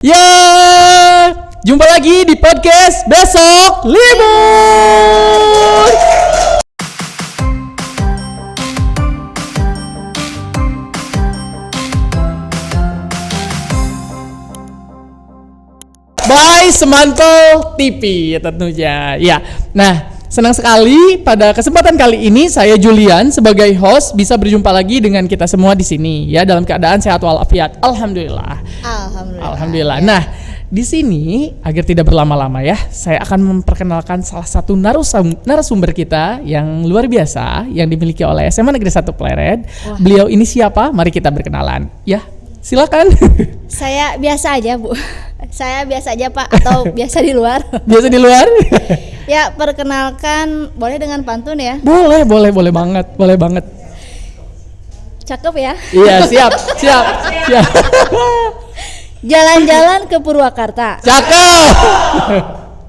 Ya, jumpa lagi di podcast Besok Libur. By Semanto TV tentunya. Ya, nah senang sekali pada kesempatan kali ini saya Julian sebagai host bisa berjumpa lagi dengan kita semua di sini ya dalam keadaan sehat walafiat. Alhamdulillah. Alhamdulillah. Ya. Nah, di sini agar tidak berlama-lama ya, saya akan memperkenalkan salah satu narasumber kita yang luar biasa yang dimiliki oleh SMA Negeri 1 Pleret. Beliau ini siapa? Mari kita berkenalan. Ya, silakan. Saya biasa aja, Bu. Saya biasa aja, Pak, atau biasa di luar. Biasa di luar? Ya, perkenalkan boleh dengan pantun ya? Boleh banget. Cakep ya? Iya, siap. Jalan-jalan ke Purwakarta. Cakep.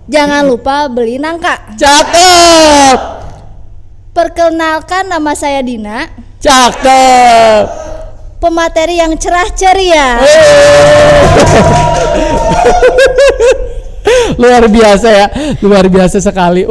Jangan lupa beli nangka. Cakep. Perkenalkan nama saya Dina. Cakep. Pemateri yang cerah ceria. Luar biasa ya, luar biasa sekali.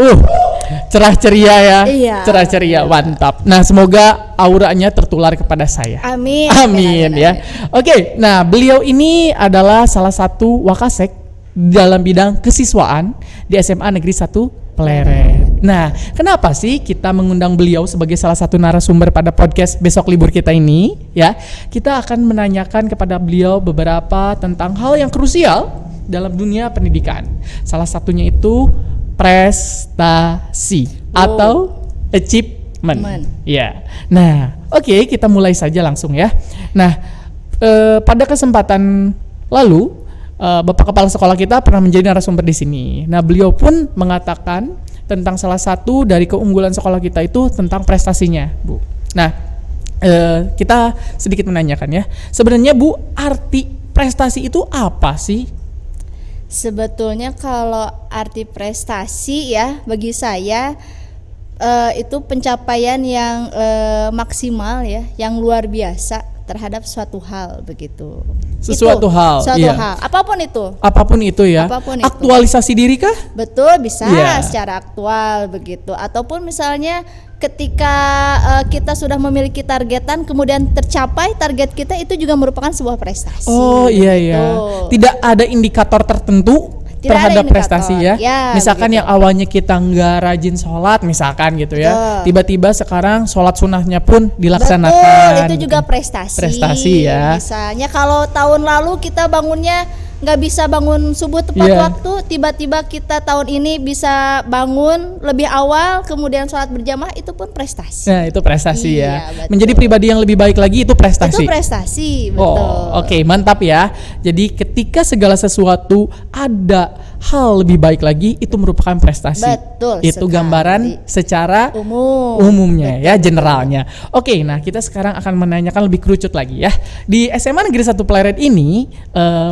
Cerah ceria ya. Iya. Cerah ceria, mantap. Nah, semoga auranya tertular kepada saya. Amin. Amin ya. Oke, nah beliau ini adalah salah satu wakasek dalam bidang kesiswaan di SMA Negeri 1 Pleret. Nah, kenapa sih kita mengundang beliau sebagai salah satu narasumber pada podcast Besok Libur kita ini? Ya, kita akan menanyakan kepada beliau beberapa tentang hal yang krusial dalam dunia pendidikan. Salah satunya itu prestasi atau achievement. Ya. Nah, oke, kita mulai saja langsung ya. Nah, pada kesempatan lalu Bapak Kepala Sekolah kita pernah menjadi narasumber di sini. Nah, beliau pun mengatakan tentang salah satu dari keunggulan sekolah kita itu tentang prestasinya, Bu. Nah, kita sedikit menanyakan ya. Sebenarnya, Bu, arti prestasi itu apa sih? Sebetulnya kalau arti prestasi ya bagi saya itu pencapaian yang maksimal ya, yang luar biasa terhadap suatu hal begitu. Suatu hal. Apapun itu ya. Apapun itu. Aktualisasi diri kah? Betul, bisa secara aktual begitu. Ataupun misalnya ketika kita sudah memiliki targetan kemudian tercapai target kita, itu juga merupakan sebuah prestasi. Oh iya. Tidak ada indikator tertentu terhadap prestasi ya. Misalkan begitu. Yang awalnya kita nggak rajin sholat misalkan gitu ya, tiba-tiba sekarang sholat sunnahnya pun dilaksanakan. Betul, itu juga prestasi. Prestasi ya. Misalnya kalau tahun lalu kita bangunnya nggak bisa bangun subuh tepat waktu, tiba-tiba kita tahun ini bisa bangun lebih awal, kemudian sholat berjamaah, itu pun prestasi. Nah, itu prestasi ya. Betul. Menjadi pribadi yang lebih baik lagi itu prestasi. Itu prestasi, betul. Oke, mantap ya. Jadi ketika segala sesuatu ada hal lebih baik lagi, itu merupakan prestasi. Betul. Itu sekali. Gambaran secara umumnya ya, generalnya. Oke, nah kita sekarang akan menanyakan lebih kerucut lagi ya. Di SMA Negeri 1 Pleret ini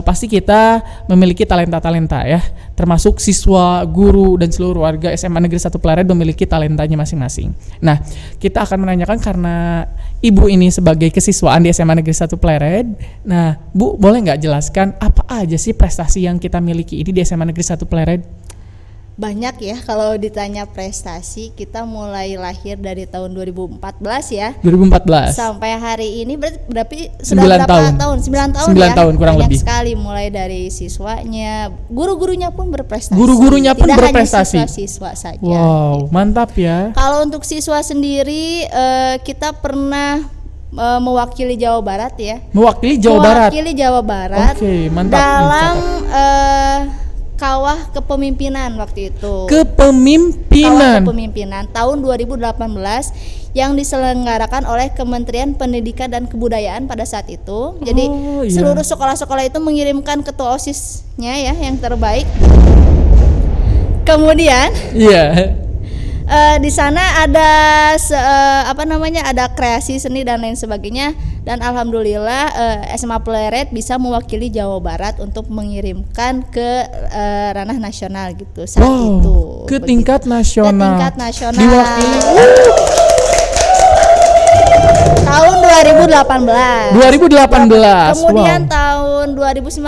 pasti kita memiliki talenta-talenta ya, termasuk siswa, guru, dan seluruh warga SMA Negeri 1 Pleret memiliki talentanya masing-masing. Nah, kita akan menanyakan karena Ibu ini sebagai kesiswaan di SMA Negeri 1 Pleret. Nah, Bu, boleh nggak jelaskan apa aja sih prestasi yang kita miliki ini di SMA Negeri 1 Pleret? Banyak ya kalau ditanya prestasi. Kita mulai lahir dari tahun 2014 ya. 2014 sampai hari ini berarti sudah 9 tahun. 9 tahun kurang banyak lebih. Sekali, mulai dari siswanya, guru-gurunya pun berprestasi. Tidak berprestasi. Hanya siswa saja. Wow, mantap ya. Kalau untuk siswa sendiri kita pernah mewakili Jawa Barat ya. Mewakili Jawa Barat. Oke, mantap. Dalam kawah kepemimpinan waktu itu. Kepemimpinan tahun 2018 yang diselenggarakan oleh Kementerian Pendidikan dan Kebudayaan pada saat itu. Jadi seluruh sekolah-sekolah itu mengirimkan ketua OSIS-nya ya yang terbaik. Kemudian di sana ada ada kreasi seni dan lain sebagainya, dan alhamdulillah SMA Pleret bisa mewakili Jawa Barat untuk mengirimkan ke ranah nasional gitu saat itu. Ke tingkat nasional. Diwakili tahun 2018. Kemudian tahun tahun 2019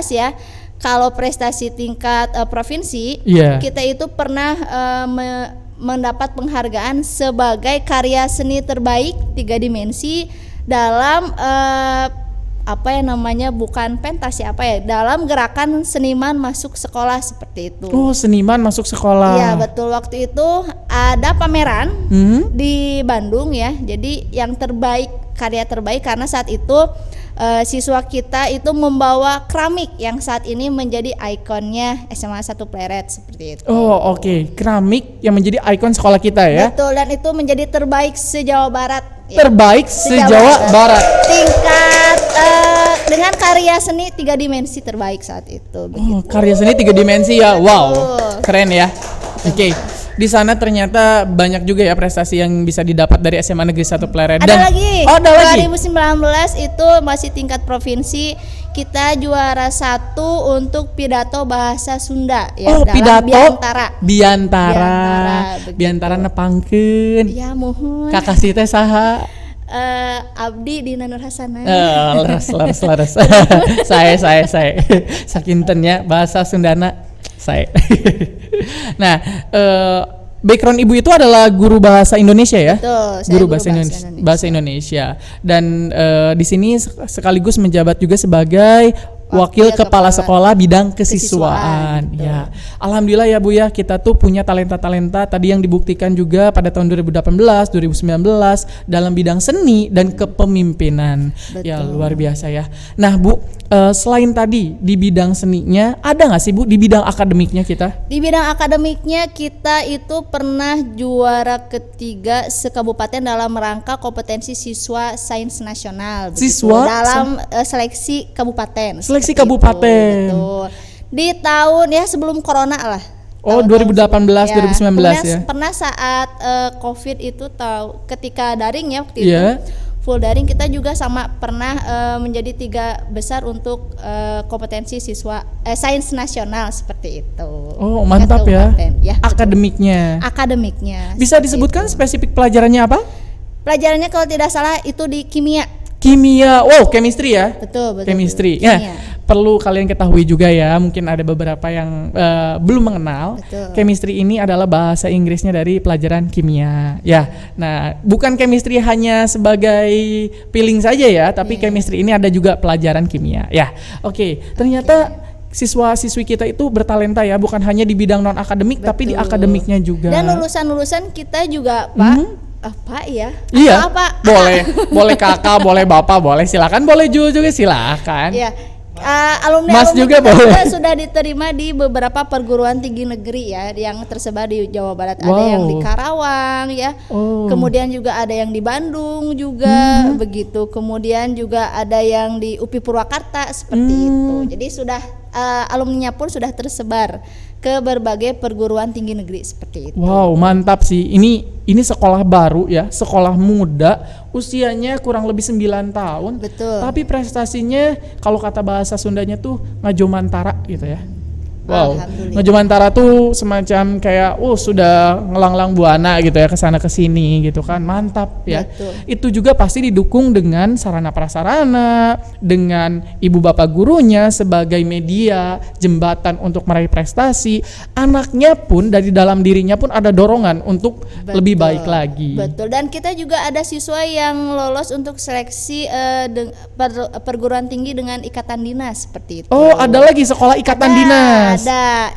ya, kalau prestasi tingkat provinsi, Iya. kita itu pernah mendapat penghargaan sebagai karya seni terbaik 3 dimensi dalam bukan pentas ya, dalam gerakan seniman masuk sekolah seperti itu. Oh, seniman masuk sekolah. Iya betul, waktu itu ada pameran di Bandung ya. Jadi yang terbaik, karya terbaik, karena saat itu siswa kita itu membawa keramik yang saat ini menjadi ikonnya SMA 1 Pleret seperti itu. Oh, oke. Keramik yang menjadi ikon sekolah kita ya. Betul, dan itu menjadi terbaik se-Jawa Barat. Terbaik se-Jawa Barat. Tingkat dengan karya seni 3 dimensi terbaik saat itu. Oh, karya seni 3 dimensi ya. Wow. Betul. Keren ya. Oke. Di sana ternyata banyak juga ya prestasi yang bisa didapat dari SMA Negeri 1 Pleret. Ada lagi. Oh, ada lagi. 2019 itu masih tingkat provinsi, kita juara 1 untuk pidato bahasa Sunda ya, Oh, dalam pidato Biantara. Biantara nepangkeun. Ya mohon. Kakak si teh saha? Abdi Dina Nur Hasanah. Leres. Saya. Sakintennya bahasa Sundana saya. Nah, background ibu itu adalah guru bahasa Indonesia ya? Betul, saya Guru bahasa Indonesia. Dan di sini sekaligus menjabat juga sebagai Wakil Kepala Sekolah Bidang Kesiswaan. Ya, alhamdulillah ya Bu ya, kita tuh punya talenta-talenta tadi yang dibuktikan juga pada tahun 2018, 2019 dalam bidang seni dan kepemimpinan. Betul. Ya, luar biasa ya. Nah Bu, selain tadi di bidang seninya, ada nggak sih Bu di bidang akademiknya kita? Di bidang akademiknya kita itu pernah juara ketiga se-kabupaten dalam rangka kompetensi siswa sains nasional. Siswa dalam seleksi kabupaten. Seleksi kabupaten. Betul. Di tahun ya sebelum corona lah. Oh, 2018, 2019 ya. Pernah saat COVID itu ketika daring ya waktu Yeah. itu. Full daring, kita juga sama pernah menjadi 3 besar untuk kompetensi siswa sains nasional seperti itu. Oh, mantap ya. Ya, Akademiknya. akademiknya. Bisa disebutkan spesifik pelajarannya apa? Pelajarannya kalau tidak salah itu di kimia. Kimia. Wow, chemistry ya. Betul. Chemistry. Kimia. Ya, perlu kalian ketahui juga ya, mungkin ada beberapa yang belum mengenal. Betul. Chemistry ini adalah bahasa Inggrisnya dari pelajaran kimia. Ya. Nah, bukan chemistry hanya sebagai feeling saja ya, tapi chemistry ini ada juga pelajaran kimia. Ya. Oke. Ternyata siswa-siswi kita itu bertalenta ya, bukan hanya di bidang non akademik tapi di akademiknya juga. Dan lulusan-lulusan kita juga, Pak. Pak ya? Iya. Apa? Boleh kakak, boleh bapak, boleh silakan, boleh juga silakan. Iya. Alumni Mas juga kita boleh. sudah diterima di beberapa perguruan tinggi negeri ya, yang tersebar di Jawa Barat. Ada Wow. yang di Karawang ya. Oh. Kemudian juga ada yang di Bandung juga begitu. Kemudian juga ada yang di UPI Purwakarta seperti itu. Jadi sudah alumninya pun sudah tersebar ke berbagai perguruan tinggi negeri seperti itu. Wow, mantap sih. Ini sekolah baru ya, sekolah muda, usianya kurang lebih 9 tahun. Betul. Tapi prestasinya kalau kata bahasa Sundanya tuh ngajomantara gitu ya. Wow, Alhamdulillah. ngajomantara tuh semacam kayak sudah ngelanglang buana gitu ya, kesana kesini gitu kan, mantap ya. Betul. Itu juga pasti didukung dengan sarana prasarana, dengan ibu bapak gurunya sebagai media jembatan untuk meraih prestasi. Anaknya pun dari dalam dirinya pun ada dorongan untuk lebih baik lagi. Betul. Dan kita juga ada siswa yang lolos untuk seleksi perguruan tinggi dengan ikatan dinas seperti itu. Oh, ada lagi sekolah ikatan dinas. Ada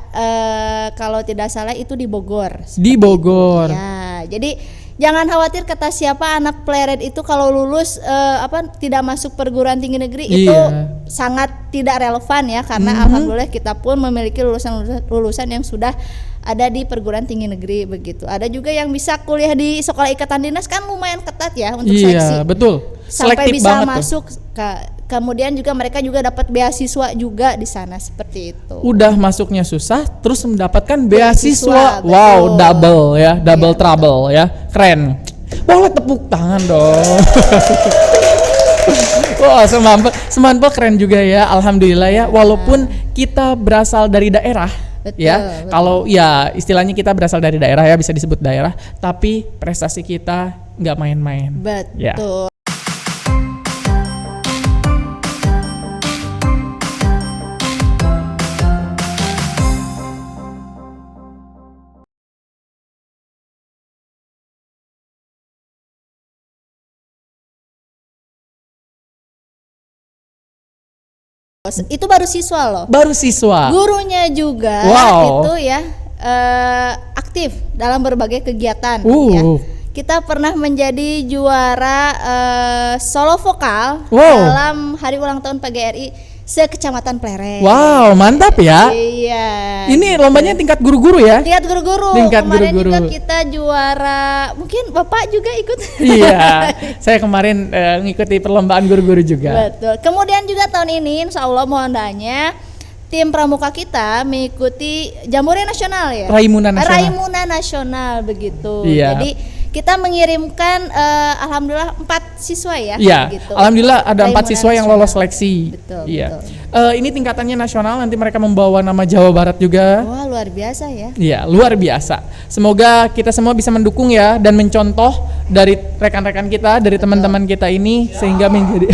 kalau tidak salah itu di Bogor. Di Bogor. Ya, jadi jangan khawatir kata siapa anak Pleret itu kalau lulus tidak masuk perguruan tinggi negeri itu sangat tidak relevan ya, karena alhamdulillah kita pun memiliki lulusan yang sudah ada di perguruan tinggi negeri begitu. Ada juga yang bisa kuliah di sekolah ikatan dinas, kan lumayan ketat ya untuk seleksi. Iya, betul. Sampai Selektif bisa banget masuk kemudian juga mereka juga dapat beasiswa juga di sana seperti itu. Udah masuknya susah, terus mendapatkan beasiswa. Betul. Wow, double ya, double Iya, trouble ya, keren. Boleh tepuk tangan dong. Wah, semampu keren juga ya, alhamdulillah ya. Walaupun kita berasal dari daerah, Betul, ya. betul. Kalau ya istilahnya kita berasal dari daerah ya, bisa disebut daerah, tapi prestasi kita nggak main-main. Betul. Ya. Itu baru siswa loh. Baru siswa. Gurunya juga Wow. itu ya aktif dalam berbagai kegiatan. Ya. Kita pernah menjadi juara solo vokal dalam hari ulang tahun PGRI se-Kecamatan Pleret. Wow, mantap ya. Iya. Ini lombanya tingkat guru-guru ya? Tingkat guru-guru. Kemarin juga kita juara. Mungkin Bapak juga ikut. Iya. Saya kemarin ngikuti perlombaan guru-guru juga. Betul. Kemudian juga tahun ini insya Allah mohon doanya tim pramuka kita mengikuti Jambore Nasional ya. Raimuna Nasional. Raimuna Nasional begitu. Iya. Jadi kita mengirimkan alhamdulillah 4 siswa ya. Iya. Gitu. Alhamdulillah ada 4 Raimuna siswa yang Nasional. lolos seleksi. Betul. Iya. Betul. Ini tingkatannya nasional, nanti mereka membawa nama Jawa Barat juga. Wah, luar biasa ya. Iya, luar biasa. Semoga kita semua bisa mendukung ya dan mencontoh dari rekan-rekan kita, dari teman-teman kita ini sehingga menjadi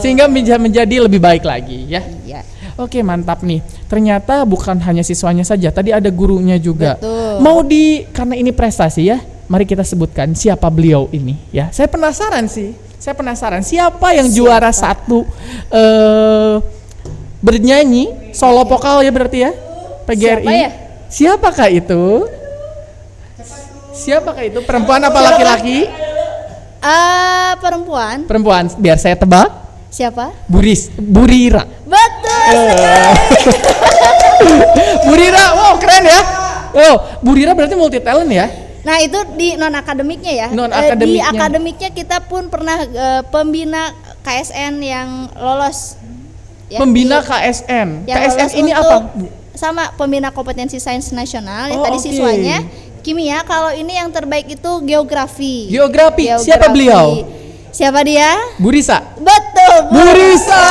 sehingga menjadi lebih baik lagi ya. Iya. Oke, mantap nih. Ternyata bukan hanya siswanya saja, tadi ada gurunya juga. Betul. Karena ini prestasi ya, mari kita sebutkan siapa beliau ini ya. Saya penasaran siapa yang juara 1 bernyanyi solo vokal ya berarti ya PGRI. Siapa ya? Siapakah itu? Siapakah itu? Perempuan apa laki-laki? Perempuan. Perempuan. Biar saya tebak. Siapa? Burira. Betul sekali. Burira, wow keren ya. Oh, Burira berarti multi talent ya. Nah itu di non akademiknya ya. Di akademiknya kita pun pernah pembina KSN yang lolos. Ya, pembina KSN. KSN ini apa? Sama pembina kompetensi sains nasional. Yang tadi siswanya kimia. Kalau ini yang terbaik itu geografi. Geografi. Siapa beliau? Siapa dia? Burisa. Betul. Burisa.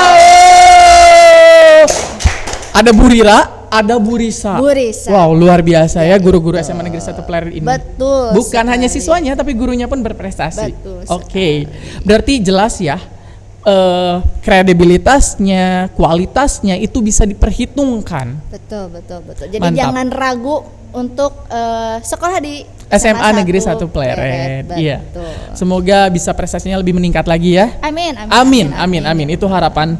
Ada Burira, ada Burisa. Wow, luar biasa ya guru-guru SMA Negeri 1 Pleret ini. Betul. Bukan hanya siswanya tapi gurunya pun berprestasi. Betul. Oke. Berarti jelas ya kredibilitasnya, kualitasnya itu bisa diperhitungkan. Betul. Jadi jangan ragu untuk sekolah di SMA Negeri 1 Pleret. Iya. Semoga bisa prestasinya lebih meningkat lagi ya. Amin. Itu harapan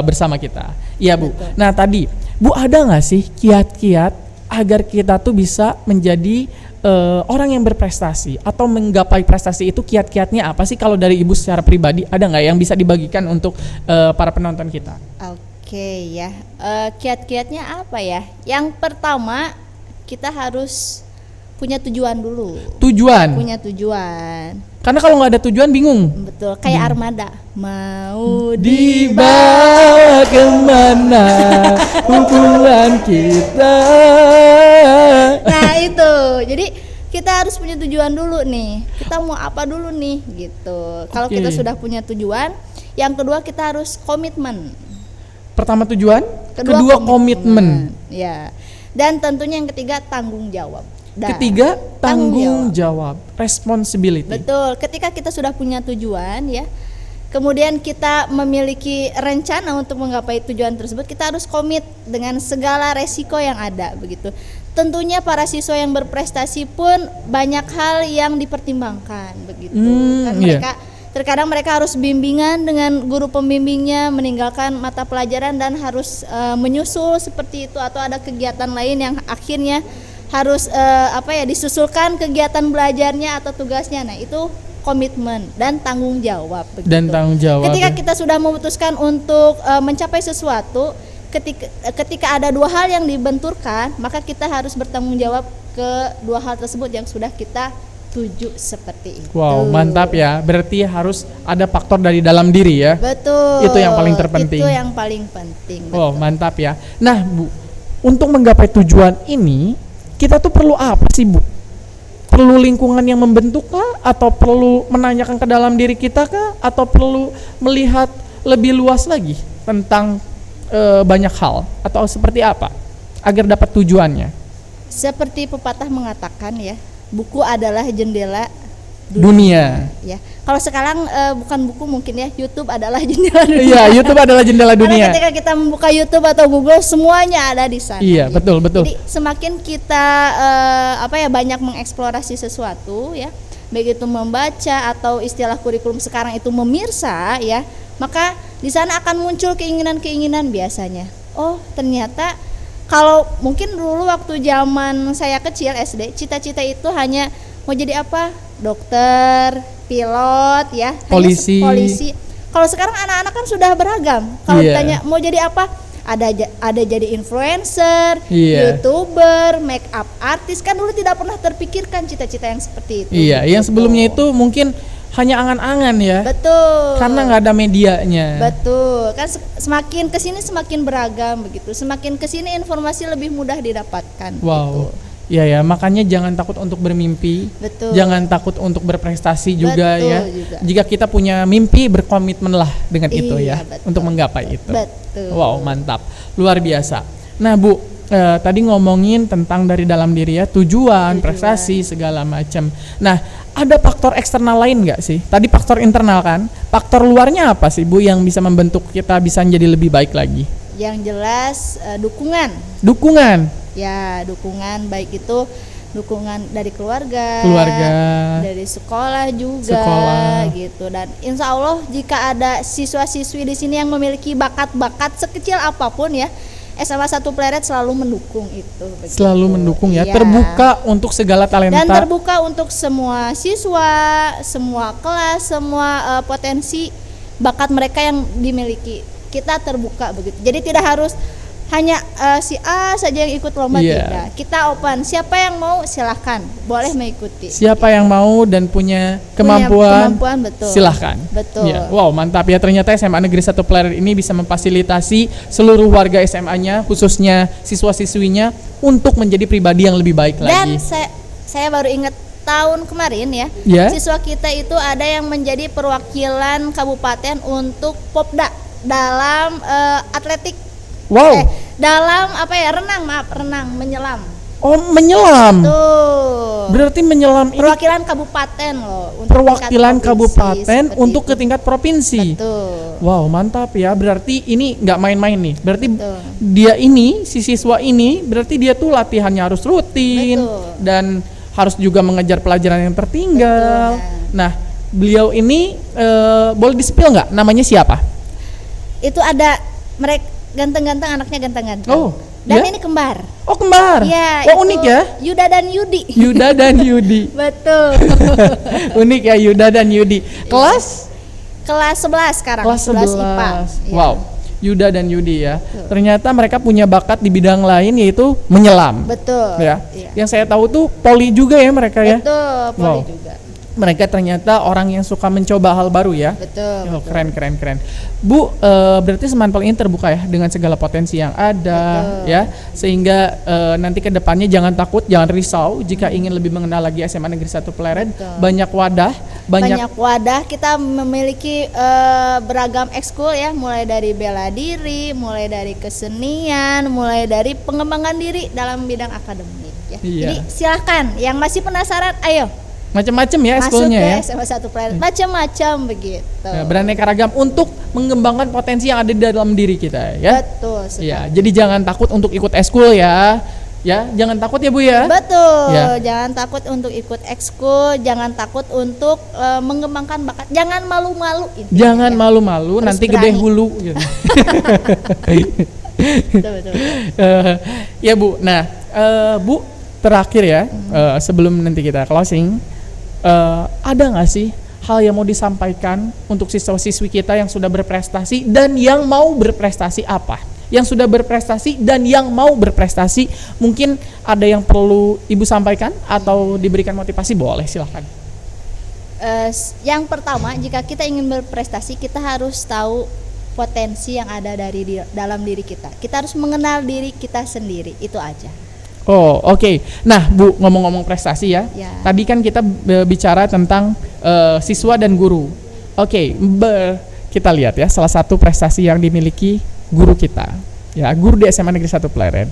bersama kita. Iya, Bu. Betul. Nah, tadi Bu ada nggak sih kiat-kiat agar kita tuh bisa menjadi orang yang berprestasi atau menggapai prestasi itu, kiat-kiatnya apa sih kalau dari Ibu secara pribadi? Ada nggak yang bisa dibagikan untuk para penonton kita? Oke ya, kiat-kiatnya apa ya? Yang pertama kita harus punya tujuan dulu. Punya tujuan. Karena kalau nggak ada tujuan bingung. Betul, kayak armada. Mau dibawa kemana hubungan kita. Nah itu, jadi kita harus punya tujuan dulu nih. Kita mau apa dulu nih gitu. Kalau kita sudah punya tujuan, yang kedua kita harus komitmen. Pertama tujuan, kedua komitmen. Ya. Dan tentunya yang ketiga tanggung jawab. Ketiga tanggung jawab, responsibility. Betul. Ketika kita sudah punya tujuan ya, kemudian kita memiliki rencana untuk menggapai tujuan tersebut, kita harus komit dengan segala resiko yang ada begitu. Tentunya para siswa yang berprestasi pun banyak hal yang dipertimbangkan begitu. Kan terkadang mereka harus bimbingan dengan guru pembimbingnya, meninggalkan mata pelajaran dan harus menyusul seperti itu, atau ada kegiatan lain yang akhirnya harus disusulkan kegiatan belajarnya atau tugasnya. Nah itu komitmen dan tanggung jawab begitu. Ketika kita sudah memutuskan untuk mencapai sesuatu, ketika ada dua hal yang dibenturkan, maka kita harus bertanggung jawab ke dua hal tersebut yang sudah kita tuju seperti itu. Wow, mantap ya. Berarti harus ada faktor dari dalam diri ya. Betul. Itu yang paling terpenting. Itu yang paling penting. Wow, mantap ya. Nah, Bu, untuk menggapai tujuan ini, kita tuh perlu apa sih, Bu? Perlu lingkungan yang membentuk kah? Atau perlu menanyakan ke dalam diri kita kah? Atau perlu melihat lebih luas lagi tentang banyak hal? Atau seperti apa agar dapat tujuannya? Seperti pepatah mengatakan ya, buku adalah jendela dunia. Ya. Kalau sekarang bukan buku mungkin ya, YouTube adalah jendela dunia. Iya, YouTube adalah jendela dunia. Karena ketika kita membuka YouTube atau Google, semuanya ada di sana. Iya, betul. Jadi semakin kita banyak mengeksplorasi sesuatu ya, baik itu membaca atau istilah kurikulum sekarang itu memirsa ya, maka di sana akan muncul keinginan-keinginan biasanya. Oh, ternyata kalau mungkin dulu waktu zaman saya kecil SD, cita-cita itu hanya mau jadi apa? Dokter, pilot ya, polisi. Polisi. Kalau sekarang anak-anak kan sudah beragam. Kalau Iya. ditanya mau jadi apa? Ada jadi influencer, Iya. YouTuber, make up artis, kan dulu tidak pernah terpikirkan cita-cita yang seperti itu. Iya, yang Gitu. sebelumnya itu mungkin hanya angan-angan ya. Betul. Karena nggak ada medianya. Betul. Kan semakin kesini semakin beragam begitu. Semakin kesini informasi lebih mudah didapatkan. Wow. Gitu. Iya ya, makanya jangan takut untuk bermimpi. Betul. Jangan takut untuk berprestasi juga Betul ya. juga. Jika kita punya mimpi, berkomitmenlah dengan itu ya, Iya, betul. untuk menggapai itu. Betul. Wow, mantap. Luar biasa. Nah, Bu, tadi ngomongin tentang dari dalam diri ya, tujuan, prestasi segala macam. Nah, ada faktor eksternal lain nggak sih? Tadi faktor internal kan. Faktor luarnya apa sih, Bu, yang bisa membentuk kita bisa menjadi lebih baik lagi? Yang jelas dukungan. Dukungan. Ya, dukungan baik itu dukungan dari keluarga, dari sekolah juga, gitu. Dan insya Allah jika ada siswa-siswi di sini yang memiliki bakat-bakat sekecil apapun ya, SMA 1 Pleret selalu mendukung itu. Begitu. Selalu mendukung ya, Iya. terbuka untuk segala talenta. Dan terbuka untuk semua siswa, semua kelas, semua potensi bakat mereka yang dimiliki. Kita terbuka begitu. Jadi tidak harus hanya si A saja yang ikut lomba, Iya. tidak. Kita open. Siapa yang mau silahkan, boleh mengikuti. Siapa yang mau dan punya kemampuan, betul. silahkan. Betul. Ya, wow, mantap ya, ternyata SMA Negeri 1 Pleret ini bisa memfasilitasi seluruh warga SMA-nya, khususnya siswa-siswinya untuk menjadi pribadi yang lebih baik Dan lagi. saya baru ingat tahun kemarin ya, Ya. siswa kita itu ada yang menjadi perwakilan kabupaten untuk Popda dalam atletik. Wow. Dalam renang, menyelam. Oh, menyelam. Tuh. Berarti menyelam ini Perwakilan kabupaten loh. Untuk perwakilan tingkat provinsi, kabupaten seperti untuk itu. ke tingkat provinsi. Betul. Wow, mantap ya. Berarti ini nggak main-main nih. Berarti Betul. dia ini, si siswa ini, berarti dia tuh latihannya harus rutin. Betul. Dan harus juga mengejar pelajaran yang tertinggal. Betul. Nah, beliau ini boleh di-spill nggak? Namanya siapa? Itu ada mereka ganteng-ganteng, anaknya ganteng-ganteng. Oh, Dan ya? ini kembar. Oh, kembar. Iya. Oh, itu unik ya. Yuda dan Yudi. Yuda dan Yudi. Betul. Unik ya, Yuda dan Yudi. Kelas? Kelas 11 sekarang. Kelas 11. IPA. Iya. Wow. Yuda dan Yudi ya. Ternyata mereka punya bakat di bidang lain, yaitu menyelam. Betul. Ya. Iya. Yang saya tahu tuh poli juga ya mereka ya. Betul, poli Wow. juga. Mereka ternyata orang yang suka mencoba hal baru ya. Betul. Oh, keren. Bu, berarti Semanpel ini terbuka ya dengan segala potensi yang ada. Betul. Ya, sehingga nanti ke depannya jangan takut, jangan risau jika ingin lebih mengenal lagi SMA Negeri 1 Pleret. Betul. Banyak wadah, Banyak wadah, kita memiliki beragam ekskul ya, mulai dari bela diri, mulai dari kesenian, mulai dari pengembangan diri dalam bidang akademik ya. Iya. Jadi silahkan yang masih penasaran, ayo macam-macam ya masuk ekskulnya ke ya. SMA 1 Pleret, macam-macam begitu. Ya, beraneka ragam untuk mengembangkan potensi yang ada di dalam diri kita ya. Betul sekali. Ya, jadi jangan takut untuk ikut ekskul ya. Ya, jangan takut ya Bu ya. Betul, Ya. jangan takut untuk ikut ekskul, jangan takut untuk mengembangkan bakat, jangan malu-malu. intinya Jangan ya. malu-malu, Harus nanti gede berani. hulu gitu. Betul. Ya Bu, nah Bu terakhir ya, sebelum nanti kita closing, ada nggak sih hal yang mau disampaikan untuk siswa-siswi kita yang sudah berprestasi dan yang mau berprestasi apa? Yang sudah berprestasi dan yang mau berprestasi, mungkin ada yang perlu Ibu sampaikan atau diberikan motivasi, boleh silahkan. Yang pertama, jika kita ingin berprestasi, kita harus tahu potensi yang ada dalam diri kita. Kita harus mengenal diri kita sendiri, itu aja. Oh, oke. Nah, Bu, ngomong-ngomong prestasi ya. Ya. Tadi kan kita bicara tentang siswa dan guru. Oke, kita lihat ya salah satu prestasi yang dimiliki guru kita. Ya, guru di SMA Negeri 1 Pleret.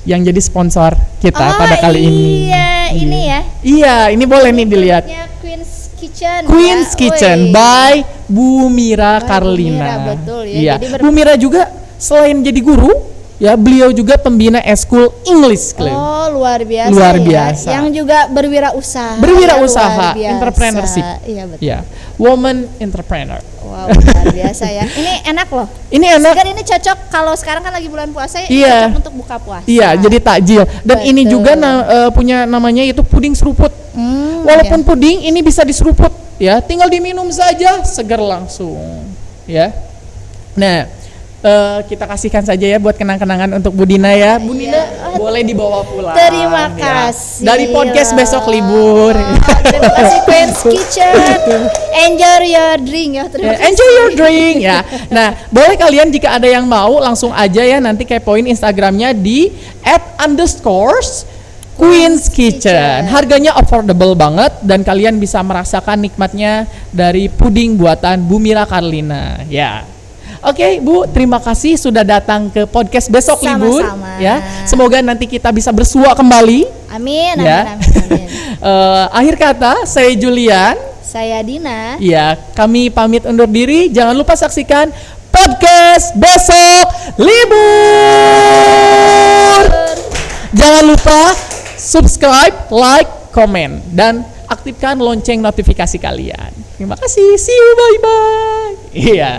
Yang jadi sponsor kita pada kali ini. Iya, ini ya. Iya, ini boleh nih dilihat. Produknya Queen's Kitchen. Queen's ya. Kitchen Woi. by Bu Mira By Bu Karlina. Mira, betul ya. Iya. Jadi Bu Mira juga selain jadi guru, Ya, beliau juga pembina eskul English Club. Oh, luar biasa. Luar ya. biasa. Yang juga berwirausaha. Berwirausaha, Luar biasa. entrepreneurship. Iya, betul. Ya, woman entrepreneur. Wow, luar biasa ya. Ini enak loh. Ini enak. Segar ini cocok kalau sekarang kan lagi bulan puasa, ini Iya. cocok untuk buka puasa. Iya, jadi takjil. Dan ini Betul. juga punya namanya itu puding seruput. Walaupun ya. puding ini bisa diseruput, ya, tinggal diminum saja, segar langsung, ya. Nah, kita kasihkan saja ya buat kenang-kenangan untuk Bu Dina ya. Bu Dina boleh dibawa pulang. Terima ya. kasih. Dari podcast besok libur. Terima kasih Queen's Kitchen. Enjoy your drink ya. Terima kasih. Enjoy your drink ya. Nah, boleh kalian jika ada yang mau langsung aja ya nanti kepoin Instagramnya di @_Queen's Kitchen. Harganya affordable banget dan kalian bisa merasakan nikmatnya dari puding buatan Bu Mira Karlina. Ya. Oke, Bu, terima kasih sudah datang ke podcast besok libur. Sama-sama. Ya, semoga nanti kita bisa bersua kembali. Amin, Ya. amin. Akhir kata, saya Julian. Saya Dina. Ya, kami pamit undur diri. Jangan lupa saksikan podcast besok libur. Jangan lupa subscribe, like, komen, dan aktifkan lonceng notifikasi kalian. Terima kasih. See you, bye bye. Iya.